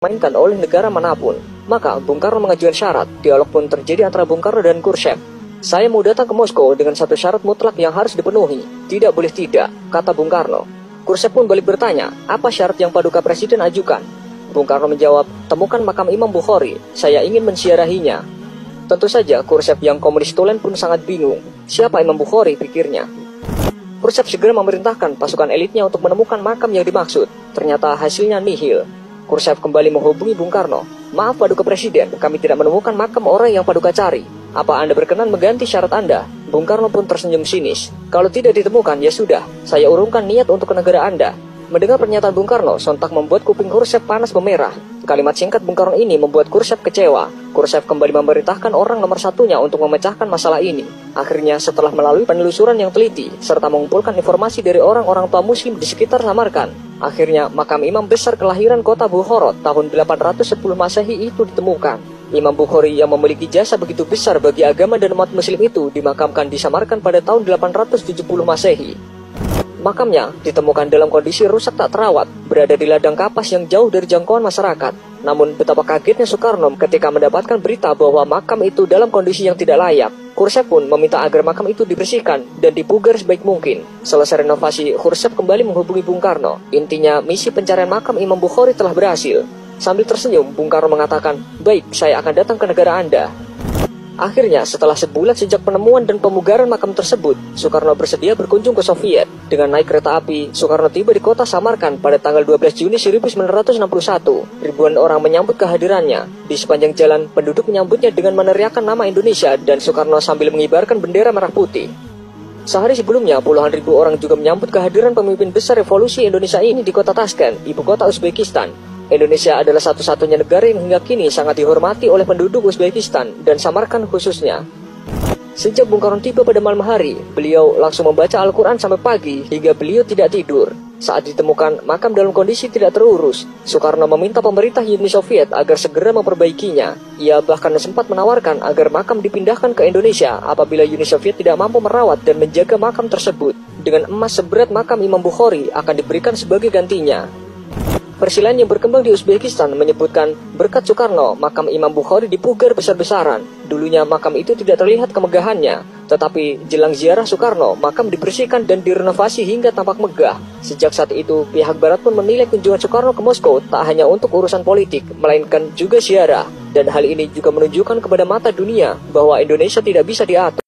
dimainkan oleh negara manapun. Maka Bung Karno mengajukan syarat. Dialog pun terjadi antara Bung Karno dan Khrushchev. Saya mau datang ke Moskow dengan satu syarat mutlak yang harus dipenuhi. Tidak boleh tidak, kata Bung Karno. Khrushchev pun balik bertanya, apa syarat yang Paduka Presiden ajukan? Bung Karno menjawab, temukan makam Imam Bukhari, saya ingin menziarahinya. Tentu saja Khrushchev yang komunis tulen pun sangat bingung. Siapa Imam Bukhari, pikirnya. Khrushchev segera memerintahkan pasukan elitnya untuk menemukan makam yang dimaksud. Ternyata hasilnya nihil. Khrushchev kembali menghubungi Bung Karno. Maaf Paduka Presiden, kami tidak menemukan makam orang yang Paduka cari. Apa Anda berkenan mengganti syarat Anda? Bung Karno pun tersenyum sinis. Kalau tidak ditemukan, ya sudah, saya urungkan niat untuk ke negara Anda. Mendengar pernyataan Bung Karno, sontak membuat kuping Khrushchev panas memerah. Kalimat singkat Bung Karno ini membuat Khrushchev kecewa. Khrushchev kembali memerintahkan orang nomor satunya untuk memecahkan masalah ini. Akhirnya setelah melalui penelusuran yang teliti, serta mengumpulkan informasi dari orang-orang tua muslim di sekitar Samarkand, akhirnya makam imam besar kelahiran kota Bukhara tahun 810 Masehi itu ditemukan. Imam Bukhari yang memiliki jasa begitu besar bagi agama dan umat muslim itu dimakamkan di Samarkand pada tahun 870 Masehi. Makamnya ditemukan dalam kondisi rusak tak terawat, berada di ladang kapas yang jauh dari jangkauan masyarakat. Namun betapa kagetnya Soekarno ketika mendapatkan berita bahwa makam itu dalam kondisi yang tidak layak. Khrushchev pun meminta agar makam itu dibersihkan dan dipugar sebaik mungkin. Selesai renovasi, Khrushchev kembali menghubungi Bung Karno. Intinya, misi pencarian makam Imam Bukhari telah berhasil. Sambil tersenyum, Bung Karno mengatakan, baik, saya akan datang ke negara Anda. Akhirnya, setelah sebulan sejak penemuan dan pemugaran makam tersebut, Soekarno bersedia berkunjung ke Soviet. Dengan naik kereta api, Soekarno tiba di kota Samarkand pada tanggal 12 Juni 1961. Ribuan orang menyambut kehadirannya. Di sepanjang jalan, penduduk menyambutnya dengan meneriakkan nama Indonesia dan Soekarno sambil mengibarkan bendera merah putih. Sehari sebelumnya, puluhan ribu orang juga menyambut kehadiran pemimpin besar revolusi Indonesia ini di kota Tashkent, ibu kota Uzbekistan. Indonesia adalah satu-satunya negara yang hingga kini sangat dihormati oleh penduduk Uzbekistan dan Samarkand khususnya. Sejak Bung Karno tiba pada malam hari, beliau langsung membaca Al-Quran sampai pagi hingga beliau tidak tidur. Saat ditemukan makam dalam kondisi tidak terurus, Soekarno meminta pemerintah Uni Soviet agar segera memperbaikinya. Ia bahkan sempat menawarkan agar makam dipindahkan ke Indonesia apabila Uni Soviet tidak mampu merawat dan menjaga makam tersebut. Dengan emas seberat makam Imam Bukhari akan diberikan sebagai gantinya. Versi lain yang berkembang di Uzbekistan menyebutkan berkat Soekarno, makam Imam Bukhari dipugar besar-besaran. Dulunya makam itu tidak terlihat kemegahannya, tetapi jelang ziarah Soekarno, makam dibersihkan dan direnovasi hingga tampak megah. Sejak saat itu, pihak Barat pun menilai kunjungan Soekarno ke Moskow tak hanya untuk urusan politik, melainkan juga ziarah. Dan hal ini juga menunjukkan kepada mata dunia bahwa Indonesia tidak bisa diatur.